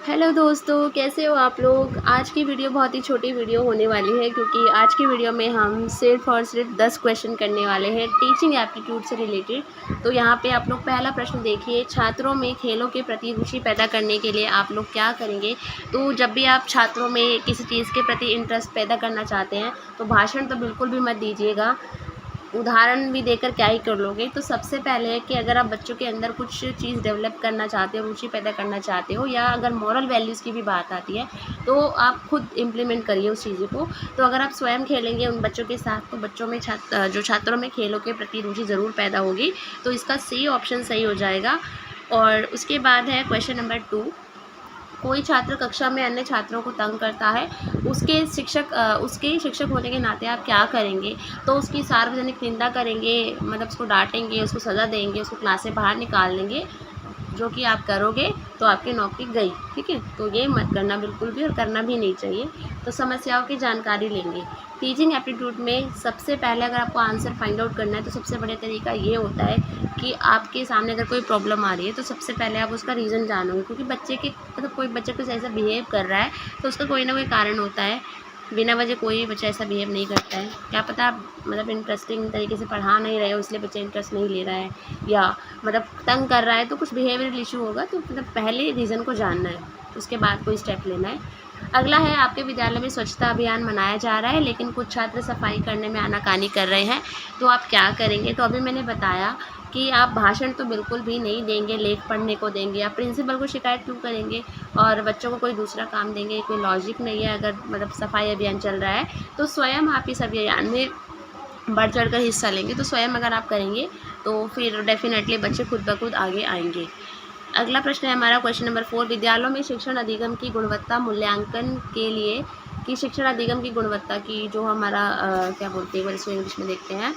Hello दोस्तों, कैसे हो आप लोग। आज की वीडियो बहुत ही छोटी वीडियो होने वाली है क्योंकि आज की वीडियो में हम सिर्फ़ और सिर्फ 10 क्वेश्चन करने वाले हैं टीचिंग एप्टीट्यूड से रिलेटेड। तो यहाँ पे आप लोग पहला प्रश्न देखिए, छात्रों में खेलों के प्रति रुचि पैदा करने के लिए आप लोग क्या करेंगे। तो जब भी आप छात्रों में किसी चीज़ के प्रति इंटरेस्ट पैदा करना चाहते हैं तो भाषण तो बिल्कुल भी मत दीजिएगा, उदाहरण भी देकर क्या ही कर लोगे। तो सबसे पहले है कि अगर आप बच्चों के अंदर कुछ चीज़ डेवलप करना चाहते हो, रुचि पैदा करना चाहते हो, या अगर मॉरल वैल्यूज़ की भी बात आती है तो आप खुद इम्प्लीमेंट करिए उस चीज़ों को। तो अगर आप स्वयं खेलेंगे उन बच्चों के साथ तो बच्चों में जो छात्रों में खेलों के प्रति रुचि ज़रूर पैदा होगी। तो इसका सी ऑप्शन सही हो जाएगा। और उसके बाद है क्वेश्चन नंबर 2, कोई छात्र कक्षा में अन्य छात्रों को तंग करता है, उसके शिक्षक होने के नाते आप क्या करेंगे। तो उसकी सार्वजनिक निंदा करेंगे, मतलब उसको डांटेंगे, उसको सज़ा देंगे, उसको क्लास से बाहर निकाल देंगे। जो कि आप करोगे तो आपकी नौकरी गई, ठीक है। तो ये मत करना बिल्कुल भी, और करना भी नहीं चाहिए। तो समस्याओं की जानकारी लेंगे। टीचिंग एप्टीट्यूड में सबसे पहले अगर आपको आंसर फाइंड आउट करना है तो सबसे बढ़िया तरीका ये होता है कि आपके सामने अगर कोई प्रॉब्लम आ रही है तो सबसे पहले आप उसका रीज़न जानोगे, क्योंकि बच्चे के मतलब कोई बच्चा कुछ ऐसा बिहेव कर रहा है तो उसका कोई ना कोई कारण होता है। बिना वजह कोई बच्चा ऐसा बिहेव नहीं करता है। क्या पता आप मतलब इंटरेस्टिंग तरीके से पढ़ा नहीं रहे हो इसलिए बच्चा इंटरेस्ट नहीं ले रहा है, या मतलब तंग कर रहा है, तो कुछ बिहेवियरल इशू होगा। तो मतलब पहले रीज़न को जानना है, उसके बाद कोई स्टेप लेना है। अगला है, आपके विद्यालय में स्वच्छता अभियान मनाया जा रहा है लेकिन कुछ छात्र सफाई करने में आनाकानी कर रहे हैं, तो आप क्या करेंगे। तो अभी मैंने बताया कि आप भाषण तो बिल्कुल भी नहीं देंगे, लेख पढ़ने को देंगे। आप प्रिंसिपल को शिकायत क्यों करेंगे और बच्चों को कोई दूसरा काम देंगे, कोई लॉजिक नहीं है। अगर मतलब सफाई अभियान चल रहा है तो स्वयं आप इस अभियान में बढ़ चढ़ कर हिस्सा लेंगे। तो स्वयं अगर आप करेंगे तो फिर डेफिनेटली बच्चे खुद ब खुद आगे आएंगे। अगला प्रश्न है हमारा क्वेश्चन नंबर 4, विद्यालयों में शिक्षण अधिगम की गुणवत्ता मूल्यांकन के लिए कि शिक्षण अधिगम की गुणवत्ता की जो हमारा क्या बोलते हैं, इसको इंग्लिश में देखते हैं,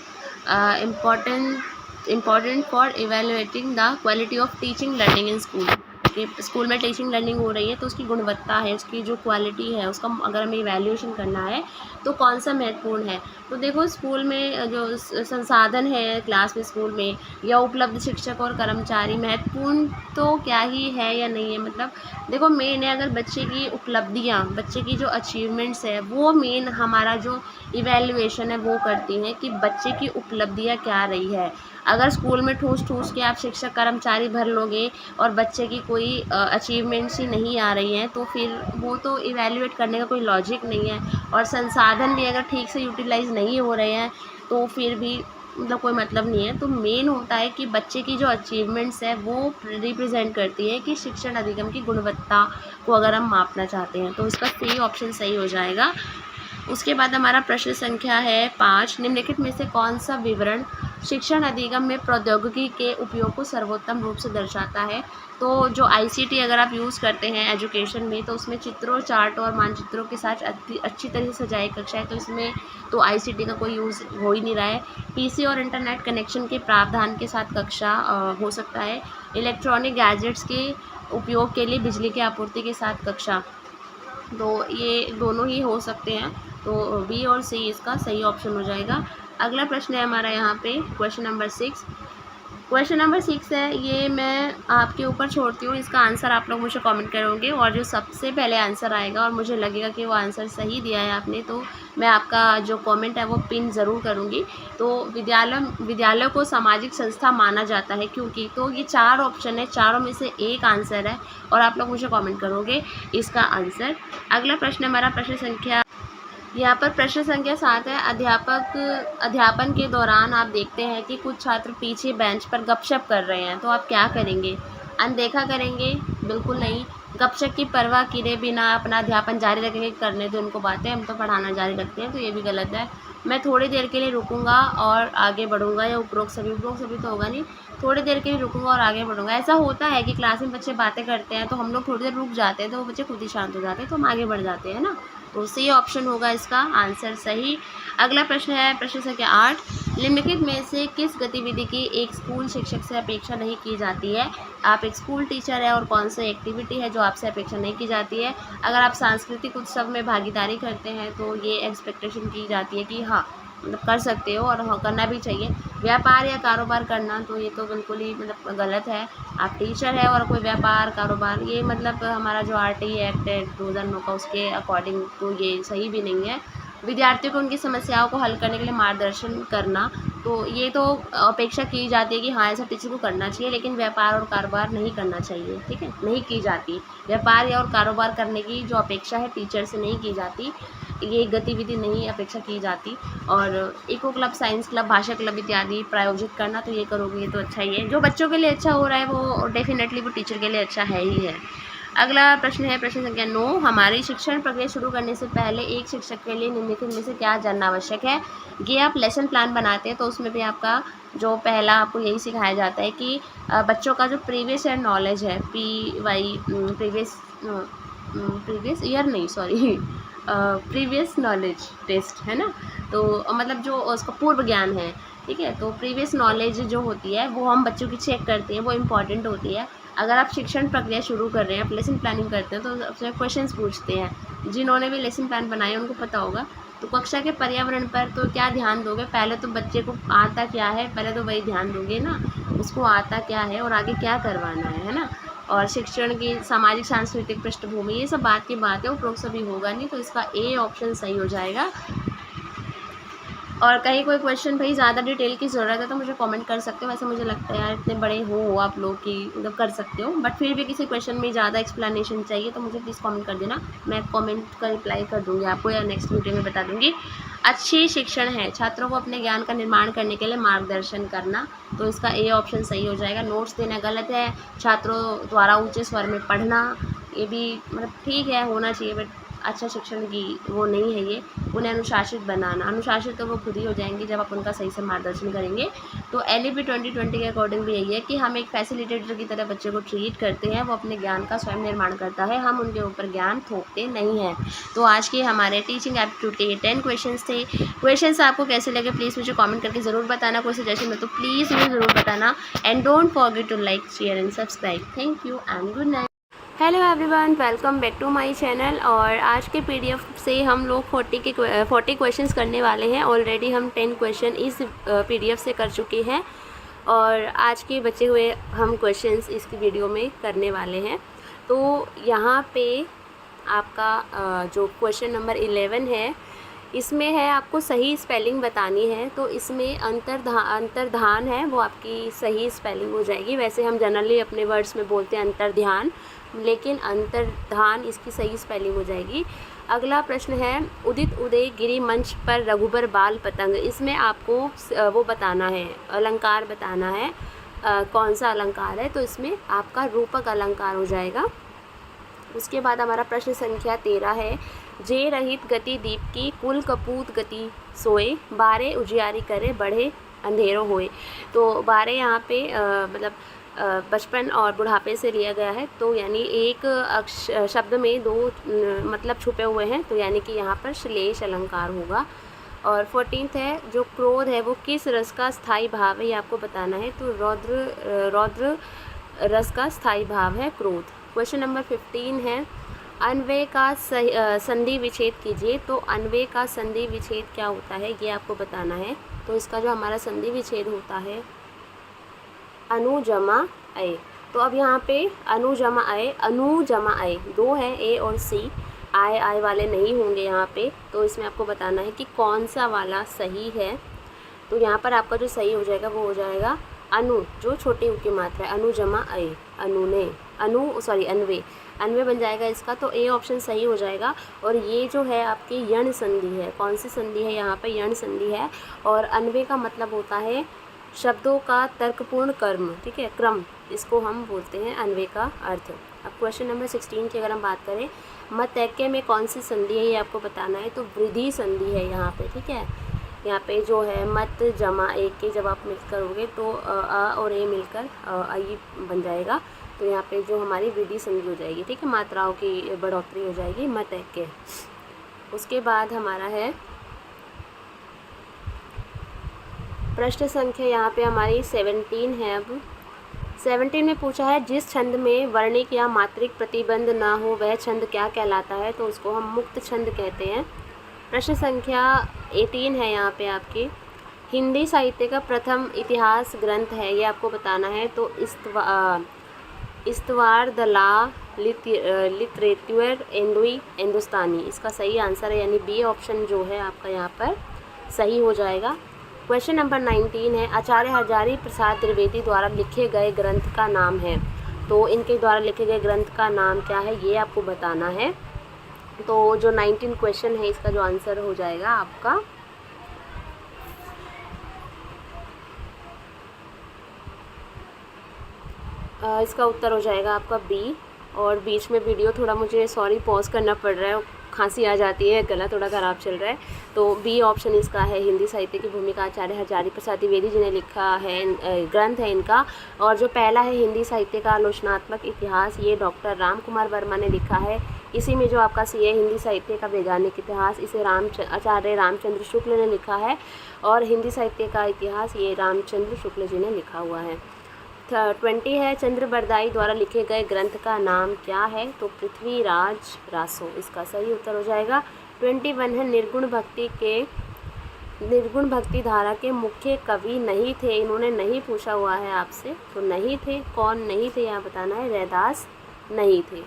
important for evaluating the quality of teaching learning in school. कि स्कूल में टीचिंग लर्निंग हो रही है तो उसकी गुणवत्ता है, उसकी जो क्वालिटी है, उसका अगर हमें इवैल्यूएशन करना है तो कौन सा महत्वपूर्ण है। तो देखो, स्कूल में जो संसाधन है क्लास में, स्कूल में, या उपलब्ध शिक्षक और कर्मचारी महत्वपूर्ण तो क्या ही है या नहीं है। मतलब देखो, मेन है अगर बच्चे की उपलब्धियाँ, बच्चे की जो अचीवमेंट्स है वो मेन हमारा जो इवैल्यूएशन है वो करती हैं कि बच्चे की उपलब्धियाँ क्या रही है। अगर स्कूल में ठूस ठूस के आप शिक्षक कर्मचारी भर लोगे और बच्चे की कोई अचीवमेंट्स ही नहीं आ रही हैं तो फिर वो तो इवैल्यूएट करने का कोई लॉजिक नहीं है। और संसाधन भी अगर ठीक से यूटिलाइज़ नहीं हो रहे हैं तो फिर भी मतलब कोई मतलब नहीं है। तो मेन होता है कि बच्चे की जो अचीवमेंट्स है वो रिप्रेजेंट करती है कि शिक्षण अधिगम की गुणवत्ता को अगर हम मापना चाहते हैं तो इसका सी ऑप्शन सही हो जाएगा। उसके बाद हमारा प्रश्न संख्या है 5, निम्नलिखित में से कौन सा विवरण शिक्षण अधिगम में प्रौद्योगिकी के उपयोग को सर्वोत्तम रूप से दर्शाता है। तो जो आईसीटी अगर आप यूज़ करते हैं एजुकेशन में तो उसमें चित्रों, चार्ट और मानचित्रों के साथ अच्छी तरह से सजाई कक्षा है, तो इसमें तो आईसीटी का कोई यूज़ हो ही नहीं रहा है। पीसी और इंटरनेट कनेक्शन के प्रावधान के साथ कक्षा हो सकता है। इलेक्ट्रॉनिक गैजेट्स के उपयोग के लिए बिजली की आपूर्ति के साथ कक्षा, तो ये दोनों ही हो सकते हैं। तो बी और सी इसका सही ऑप्शन हो जाएगा। अगला प्रश्न है हमारा यहाँ पे क्वेश्चन नंबर 6। क्वेश्चन नंबर 6 है, ये मैं आपके ऊपर छोड़ती हूँ, इसका आंसर आप लोग मुझे कमेंट करोगे और जो सबसे पहले आंसर आएगा और मुझे लगेगा कि वो आंसर सही दिया है आपने तो मैं आपका जो कमेंट है वो पिन ज़रूर करूँगी। तो विद्यालय को सामाजिक संस्था माना जाता है क्योंकि, तो ये 4 ऑप्शन है, चारों में से एक आंसर है और आप लोग मुझे कॉमेंट करोगे इसका आंसर। अगला प्रश्न हमारा प्रश्न संख्या, यहाँ पर प्रश्न संख्या 7 है, अध्यापन के दौरान आप देखते हैं कि कुछ छात्र पीछे बेंच पर गपशप कर रहे हैं, तो आप क्या करेंगे। अनदेखा करेंगे, बिल्कुल नहीं। गपशप की परवाह किए बिना अपना अध्यापन जारी रखेंगे, करने दो उनको बातें, हम तो पढ़ाना जारी रखते हैं, तो ये भी गलत है। मैं थोड़ी देर के लिए रुकूंगा और आगे बढ़ूंगा, या उपरोक्त सभी तो होगा नहीं, थोड़ी देर के लिए रुकूंगा और आगे बढ़ूंगा। ऐसा होता है कि क्लास में बच्चे बातें करते हैं तो हम लोग थोड़ी देर रुक जाते हैं तो वो बच्चे खुद ही शांत हो जाते हैं, तो हम आगे बढ़ जाते हैं ना। तो सी ऑप्शन होगा इसका आंसर सही। अगला प्रश्न है प्रश्न संख्या 8, निम्नलिखित में से किस गतिविधि की एक स्कूल शिक्षक से अपेक्षा नहीं की जाती है। आप एक स्कूल टीचर है और कौन सी एक्टिविटी है जो आपसे अपेक्षा नहीं की जाती है। अगर आप सांस्कृतिक उत्सव में भागीदारी करते हैं तो ये एक्सपेक्टेशन की जाती है कि हाँ मतलब कर सकते हो और करना भी चाहिए। व्यापार या कारोबार करना तो ये तो बिल्कुल ही मतलब गलत है। आप टीचर है और कोई व्यापार कारोबार, ये मतलब हमारा जो RTE एक्ट है 2009 का, उसके अकॉर्डिंग तो ये सही भी नहीं है। विद्यार्थियों को उनकी समस्याओं को हल करने के लिए मार्गदर्शन करना, तो ये तो अपेक्षा की जाती है कि हाँ ऐसा टीचर को करना चाहिए, लेकिन व्यापार और कारोबार नहीं करना चाहिए, ठीक है, नहीं की जाती। व्यापार या और कारोबार करने की जो अपेक्षा है टीचर से नहीं की जाती, ये गतिविधि नहीं अपेक्षा की जाती। और इको क्लब, साइंस क्लब, भाषा क्लब इत्यादि प्रायोजित करना, तो ये करोगे तो अच्छा ही है। जो बच्चों के लिए अच्छा हो रहा है वो डेफिनेटली वो टीचर के लिए अच्छा है ही है। अगला प्रश्न है प्रश्न संख्या 9, हमारी शिक्षण प्रक्रिया शुरू करने से पहले एक शिक्षक के लिए निम्नलिखित में से क्या जानना आवश्यक है। ये आप लेसन प्लान बनाते हैं तो उसमें भी आपका जो पहला आपको यही सिखाया जाता है कि बच्चों का जो प्रीवियस ईयर नॉलेज है, प्रीवियस ईयर नहीं, सॉरी, प्रीवियस नॉलेज टेस्ट है ना, तो मतलब जो उसका पूर्व ज्ञान है, ठीक है, तो प्रीवियस नॉलेज जो होती है वो हम बच्चों की चेक करते हैं, वो इम्पॉर्टेंट होती है। अगर आप शिक्षण प्रक्रिया शुरू कर रहे हैं, आप लेसन प्लानिंग करते हैं, तो आपसे क्वेश्चंस पूछते हैं। जिन्होंने भी लेसन प्लान बनाए उनको पता होगा। तो कक्षा के पर्यावरण पर तो क्या ध्यान दोगे, पहले तो बच्चे को आता क्या है, पहले तो वही ध्यान दोगे ना, उसको आता क्या है और आगे क्या करवाना है ना। और शिक्षण की सामाजिक सांस्कृतिक पृष्ठभूमि, ये सब बात की बात है, उपरोक्त सभी होगा नहीं, तो इसका ए ऑप्शन सही हो जाएगा। और कहीं कोई क्वेश्चन भाई ज़्यादा डिटेल की ज़रूरत है तो मुझे कमेंट कर सकते हो। वैसे मुझे लगता है यार इतने बड़े हो आप लोग कि मतलब कर सकते हो, बट फिर भी किसी क्वेश्चन में ज़्यादा एक्सप्लेनेशन चाहिए तो मुझे प्लीज़ कमेंट कर देना, मैं कमेंट का रिप्लाई कर दूँगी आपको या नेक्स्ट वीडियो में बता दूँगी। अच्छी शिक्षण है छात्रों को अपने ज्ञान का निर्माण करने के लिए मार्गदर्शन करना, तो इसका ए ऑप्शन सही हो जाएगा। नोट्स देना गलत है। छात्रों द्वारा ऊँचे स्वर में पढ़ना, ये भी मतलब ठीक है, होना चाहिए, बट अच्छा शिक्षण की वो नहीं है ये। उन्हें अनुशासित बनाना, अनुशासित तो वो खुद ही हो जाएंगे जब आप उनका सही से मार्गदर्शन करेंगे। तो LEP 2020 के अकॉर्डिंग भी यही है कि हम एक फैसिलिटेटर की तरह बच्चे को ट्रीट करते हैं, वो अपने ज्ञान का स्वयं निर्माण करता है, हम उनके ऊपर ज्ञान थोपते नहीं हैं। तो आज के हमारे टीचिंग एप्टीट्यूड के 10 क्वेश्चंस थे। क्वेश्चंस आपको कैसे लगे प्लीज़ मुझे कमेंट करके ज़रूर बताना। कोई सजेशन हो तो प्लीज़ मुझे ज़रूर बताना, and don't forget to like, share and subscribe. Thank you and good night. Hello everyone, welcome back to my channel. और आज के PDF से हम लोग 40 क्वेश्चंस करने वाले हैं। ऑलरेडी हम 10 क्वेश्चन इस PDF से कर चुके हैं और आज के बचे हुए हम क्वेश्चंस इस वीडियो में करने वाले हैं। तो यहाँ पे आपका जो क्वेश्चन नंबर 11 है, इसमें है आपको सही स्पेलिंग बतानी है। तो इसमें अंतर्धान है वो आपकी सही स्पेलिंग हो जाएगी। वैसे हम जनरली अपने वर्ड्स में बोलते हैं अंतर्ध्यान, लेकिन अंतर्धान इसकी सही स्पेलिंग हो जाएगी। अगला प्रश्न है उदित उदय गिरी मंच पर रघुबर बाल पतंग, इसमें आपको वो बताना है, अलंकार बताना है, कौन सा अलंकार है, तो इसमें आपका रूपक अलंकार हो जाएगा। उसके बाद हमारा प्रश्न संख्या 13 है, जे रहित गति दीप की कुल कपूत गति सोए, बारे उजियारी करे बढ़े अंधेरों होए। तो बारे यहाँ पे मतलब बचपन और बुढ़ापे से लिया गया है, तो यानी एक शब्द में दो मतलब छुपे हुए हैं, तो यानी कि यहाँ पर श्लेष अलंकार होगा। और 14th है, जो क्रोध है वो किस रस का स्थायी भाव है, ये आपको बताना है। तो रौद्र रस का स्थायी भाव है क्रोध। क्वेश्चन नंबर 15 है, अन्वय का संधि विच्छेद कीजिए। तो अन्वय का संधि विच्छेद क्या होता है, ये आपको बताना है। तो इसका जो हमारा संधि विच्छेद होता है अनु जमा अय। तो अब यहाँ पे अनु जमा अय दो है, ए और सी, आय वाले नहीं होंगे यहाँ पे। तो इसमें आपको बताना है कि कौन सा वाला सही है। तो यहाँ पर आपका जो सही हो जाएगा वो हो जाएगा अनु, जो छोटी ऊ की मात्रा है, अनु जमा अय, अन्वय बन जाएगा इसका। तो ए ऑप्शन सही हो जाएगा। और ये जो है आपकी यण संधि है, कौन सी संधि है, यहाँ पे यण संधि है। और अन्वय का मतलब होता है शब्दों का तर्कपूर्ण क्रम, ठीक है, क्रम, इसको हम बोलते हैं अन्वय का अर्थ। अब क्वेश्चन नंबर 16 की अगर हम बात करें, मत ऐक्य में कौन सी संधि है, ये आपको बताना है। तो वृद्धि संधि है यहाँ पे, ठीक है। यहाँ पे जो है मत जमा एक के जब आप मिक्स करोगे तो अ और ए मिलकर आई बन जाएगा। तो यहाँ पे जो हमारी वृद्धि संधि हो जाएगी, ठीक है, मात्राओं की बढ़ोतरी हो जाएगी, मत ऐक्य। उसके बाद हमारा है प्रश्न संख्या यहाँ पे हमारी 17 है। अब 17 में पूछा है, जिस छंद में वर्णिक या मात्रिक प्रतिबंध ना हो वह छंद क्या कहलाता है। तो उसको हम मुक्त छंद कहते हैं। प्रश्न संख्या 18 है यहाँ पे आपकी। हिंदी साहित्य का प्रथम इतिहास ग्रंथ है, ये आपको बताना है। तो इस्तवार द ला लिटरेचर हिंदुस्तानी, इसका सही आंसर है, यानी बी ऑप्शन जो है आपका यहाँ पर सही हो जाएगा। क्वेश्चन नंबर 19 है, आचार्य हजारी प्रसाद द्विवेदी द्वारा लिखे गए ग्रंथ का नाम है। तो इनके द्वारा लिखे गए ग्रंथ का नाम क्या है, ये आपको बताना है। तो जो 19 क्वेश्चन है, इसका जो आंसर हो जाएगा आपका इसका उत्तर हो जाएगा आपका बी। और बीच में वीडियो थोड़ा मुझे पॉज करना पड़ रहा है, खांसी आ जाती है, गला थोड़ा ख़राब चल रहा है। तो बी ऑप्शन इसका है, हिंदी साहित्य की भूमिका आचार्य हजारी प्रसाद द्विवेदी जी ने लिखा है, ग्रंथ है इनका। और जो पहला है हिंदी साहित्य का आलोचनात्मक इतिहास, ये डॉक्टर राम कुमार वर्मा ने लिखा है। इसी में जो आपका सी है हिंदी साहित्य का वैज्ञानिक इतिहास, इसे आचार्य रामचंद्र शुक्ल ने लिखा है। और हिंदी साहित्य का इतिहास ये रामचंद्र शुक्ल जी ने लिखा हुआ है। 20 है, चंद्र बरदाई द्वारा लिखे गए ग्रंथ का नाम क्या है। तो पृथ्वीराज रासो, इसका सही उत्तर हो जाएगा। 21 है, निर्गुण भक्ति धारा के मुख्य कवि नहीं थे, इन्होंने नहीं पूछा हुआ है आपसे। तो नहीं थे, कौन नहीं थे यहाँ बताना है, रैदास नहीं थे।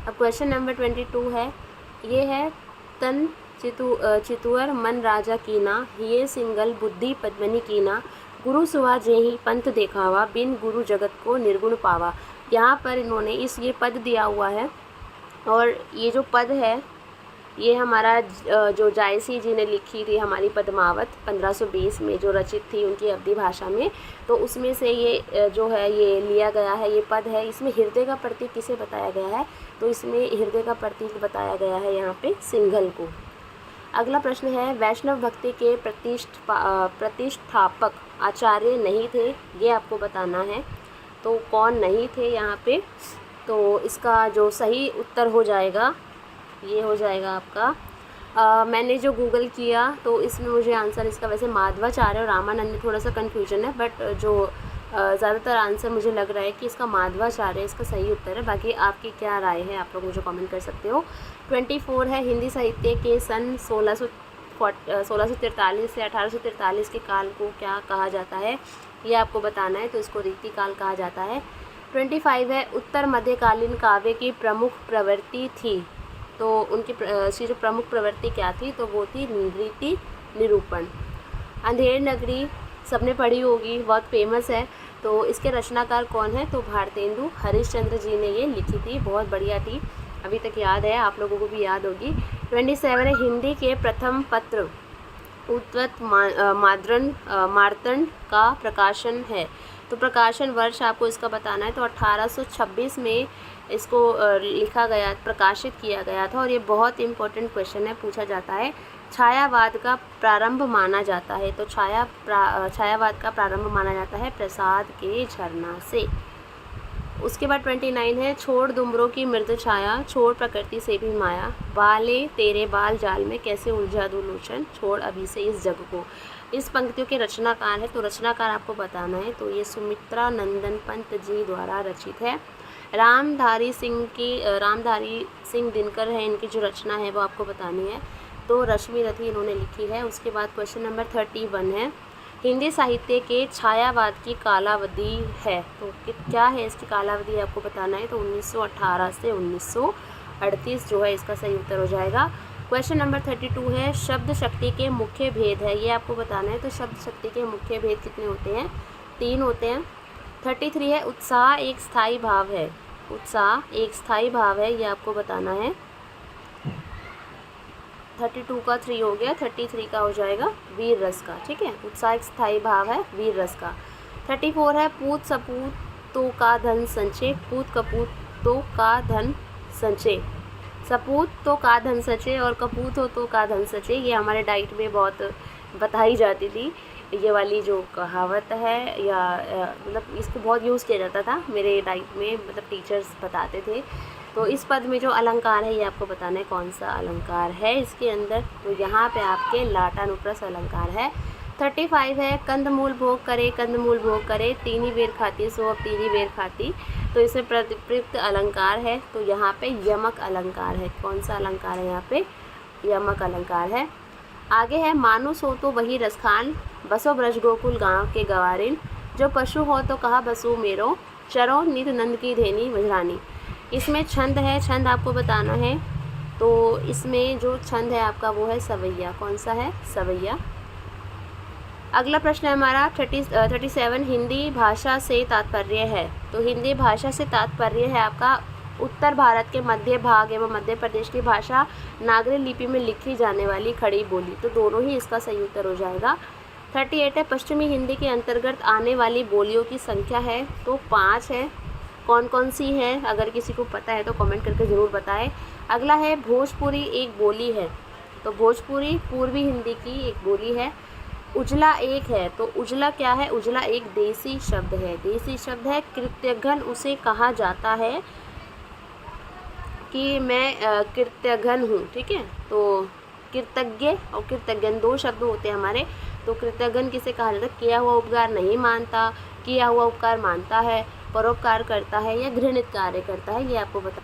अब क्वेश्चन नंबर 22 है, ये है, तन चितुअर मन राजा कीना, ये सिंगल बुद्धि पद्मनी कीना, गुरु सुवा जेहि पंथ देखावा, बिन गुरु जगत को निर्गुण पावा। यहाँ पर इन्होंने ये पद दिया हुआ है। और ये जो पद है, ये हमारा जो जायसी जी ने लिखी थी हमारी पद्मावत 1520 में जो रचित थी उनकी अवधी भाषा में। तो उसमें से ये जो है ये लिया गया है, ये पद है। इसमें हृदय का प्रतीक किसे बताया गया है, तो इसमें हृदय का प्रतीक बताया गया है यहाँ पे सिंघल को। अगला प्रश्न है, वैष्णव भक्ति के प्रतिष्ठापक आचार्य नहीं थे, ये आपको बताना है। तो कौन नहीं थे यहाँ पे, तो इसका जो सही उत्तर हो जाएगा ये हो जाएगा आपका मैंने जो गूगल किया तो इसमें मुझे आंसर इसका वैसे माधवाचार्य और रामानंद में थोड़ा सा कन्फ्यूजन है, बट जो ज़्यादातर आंसर मुझे लग रहा है कि इसका माधवाचार्य इसका सही उत्तर है। बाकी आपकी क्या राय है, आप लोग मुझे कमेंट कर सकते हो। 24 है, हिंदी साहित्य के सन 1643 से 1843 के काल को क्या कहा जाता है, ये आपको बताना है। तो इसको रीति काल कहा जाता है। 25 है, उत्तर मध्यकालीन काव्य की प्रमुख प्रवृत्ति थी। तो उनकी जो प्रमुख प्रवृत्ति क्या थी, तो वो थी रीति निरूपण। अंधेर नगरी सबने पढ़ी होगी, बहुत फेमस है। तो इसके रचनाकार कौन है, तो भारतेंदु हरिश्चंद्र जी ने ये लिखी थी, बहुत बढ़िया थी, अभी तक याद है, आप लोगों को भी याद होगी। 27 है, हिंदी के प्रथम पत्र उद्वत मार्तंड का प्रकाशन है। तो प्रकाशन वर्ष आपको इसका बताना है। तो 1826 में इसको लिखा गया, प्रकाशित किया गया था। और ये बहुत इंपॉर्टेंट क्वेश्चन है, पूछा जाता है। छायावाद का प्रारंभ माना जाता है। तो छायावाद का प्रारंभ माना जाता है प्रसाद के झरना से। उसके बाद 29 है, छोड़ दुम्बरों की मृद छाया, छोड़ प्रकृति से भी माया, बाले तेरे बाल जाल में कैसे उलझा दूं लोचन, छोड़ अभी से इस जग को। इस पंक्तियों के रचनाकार है। तो रचनाकार आपको बताना है। तो ये सुमित्रा नंदन पंत जी द्वारा रचित है। रामधारी सिंह दिनकर है, इनकी जो रचना है वो आपको बतानी है। तो रश्मि रथी इन्होंने लिखी है। उसके बाद क्वेश्चन नंबर 31 है, हिंदी साहित्य के छायावाद की कालावधि है। तो क्या है इसकी कालावधि, आपको बताना है। तो 1918 से 1938 जो है इसका सही उत्तर हो जाएगा। क्वेश्चन नंबर 32 है, शब्द शक्ति के मुख्य भेद है, ये आपको बताना है। तो शब्द शक्ति के मुख्य भेद कितने होते हैं, 3 होते हैं। 33 है, उत्साह एक स्थायी भाव है, उत्साह एक स्थायी भाव है, ये आपको बताना है। 32 का 3 हो गया, 33 का हो जाएगा वीर रस का, ठीक है। उत्साह एक स्थायी भाव है वीर रस का। 34 है, पूत सपूतों का धन संचय, पूत कपूतों का धन संचय, सपूत तो का धन सचे और कपूत हो तो का धन सचे, ये हमारे डाइट में बहुत बताई जाती थी। ये वाली जो कहावत है, या मतलब इसको बहुत यूज़ किया जाता था मेरे डाइट में, मतलब टीचर्स बताते थे। तो इस पद में जो अलंकार है ये आपको बताना है कौन सा अलंकार है इसके अंदर। तो यहाँ पे आपके लाटानुप्रास अलंकार है। 35 है, कंदमूल भोग करे, तीनी बेर खाती सो अब तीनी बेर खाती। तो इसमें प्रयुक्त अलंकार है। तो यहाँ पे यमक अलंकार है। कौन सा अलंकार है यहाँ पे, यमक अलंकार है। आगे है मानुस हो तो वही रसखान, बसो ब्रज गोकुल गाँव के गवारिन, जो पशु हो तो कहा बसु मेरो, चरो नित नंद की धेनी मजरानी। इसमें छंद है, छंद आपको बताना है। तो इसमें जो छंद है आपका वो है सवैया। कौन सा है? सवैया। अगला प्रश्न है हमारा 37, हिंदी भाषा से तात्पर्य है। तो हिंदी भाषा से तात्पर्य है आपका उत्तर भारत के मध्य भाग एवं मध्य प्रदेश की भाषा नागरी लिपि में लिखी जाने वाली खड़ी बोली। तो दोनों ही इसका सही उत्तर हो जाएगा। 38 है पश्चिमी हिंदी के अंतर्गत आने वाली बोलियों की संख्या है। तो 5 है। कौन कौन सी है? अगर किसी को पता है तो कमेंट करके ज़रूर बताएं। अगला है भोजपुरी एक बोली है। तो भोजपुरी पूर्वी हिंदी की एक बोली है। उजला एक है। तो उजला क्या है? उजला एक देसी शब्द है। देसी शब्द है। कृत्यघन उसे कहा जाता है कि मैं कृत्यघन हूँ। ठीक है, तो कृतज्ञ और कृतज्ञन दो शब्द होते हैं हमारे। तो कृतज्ञन किसे कहा जाता है? किया हुआ उपकार नहीं मानता, किया हुआ उपकार मानता है, परोपकार करता है या घृणित कार्य करता है, ये आपको बता।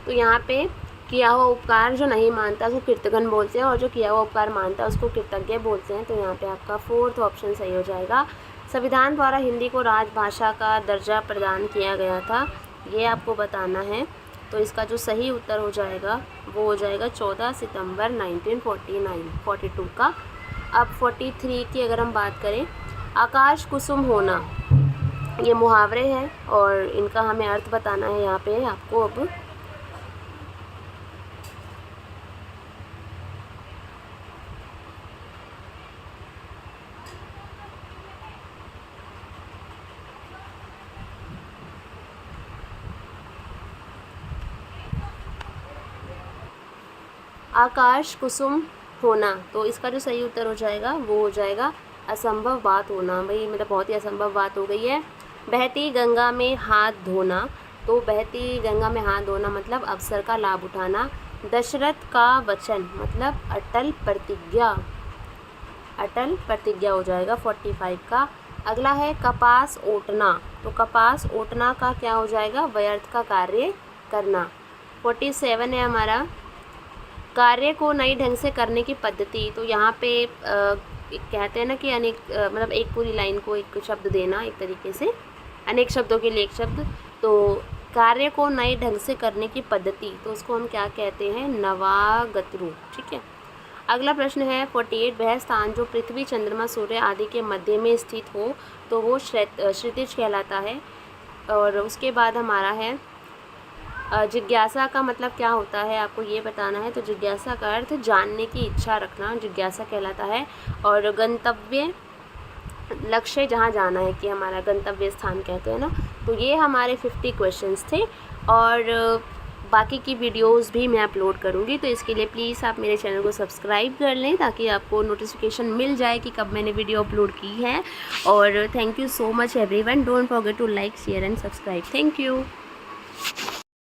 तो यहाँ पे किया हुआ उपकार जो नहीं मानता उसको कृतज्ञन बोलते हैं और जो किया हुआ उपकार मानता है उसको कृतज्ञ बोलते हैं। तो यहाँ पे आपका 4th ऑप्शन सही हो जाएगा। संविधान द्वारा हिंदी को राजभाषा का दर्जा प्रदान किया गया था, ये आपको बताना है। तो इसका जो सही उत्तर हो जाएगा वो हो जाएगा 14 सितंबर 1942 का। अब 43 की अगर हम बात करें, आकाश कुसुम होना, ये मुहावरे हैं और इनका हमें अर्थ बताना है यहाँ पे आपको। अब आकाश कुसुम होना, तो इसका जो सही उत्तर हो जाएगा वो हो जाएगा असंभव बात होना। भाई मतलब बहुत ही असंभव बात हो गई है। बहती गंगा में हाथ धोना, तो बहती गंगा में हाथ धोना मतलब अवसर का लाभ उठाना। दशरथ का वचन मतलब अटल प्रतिज्ञा, अटल प्रतिज्ञा हो जाएगा 45 का। अगला है कपास ओटना, तो कपास ओटना का क्या हो जाएगा? व्यर्थ का कार्य करना। 47 है हमारा कार्य को नई ढंग से करने की पद्धति। तो यहाँ पे कहते हैं ना कि अनेक मतलब एक पूरी लाइन को एक शब्द देना, एक तरीके से अनेक शब्दों के लिए एक शब्द। तो कार्य को नए ढंग से करने की पद्धति, तो उसको हम क्या कहते हैं? नवागतरू। ठीक है। अगला प्रश्न है 48, वह स्थान जो पृथ्वी चंद्रमा सूर्य आदि के मध्य में स्थित हो तो वो क्षितिज कहलाता है। और उसके बाद हमारा है जिज्ञासा का मतलब क्या होता है, आपको ये बताना है। तो जिज्ञासा का अर्थ जानने की इच्छा रखना, जिज्ञासा कहलाता है। और गंतव्य लक्ष्य जहाँ जाना है कि हमारा गंतव्य स्थान कहते हैं ना। तो ये हमारे 50 क्वेश्चंस थे और बाकी की वीडियोस भी मैं अपलोड करूँगी। तो इसके लिए प्लीज़ आप मेरे चैनल को सब्सक्राइब कर लें ताकि आपको नोटिफिकेशन मिल जाए कि कब मैंने वीडियो अपलोड की है। और thank you so much everyone, don't forget to like share and subscribe. Thank you.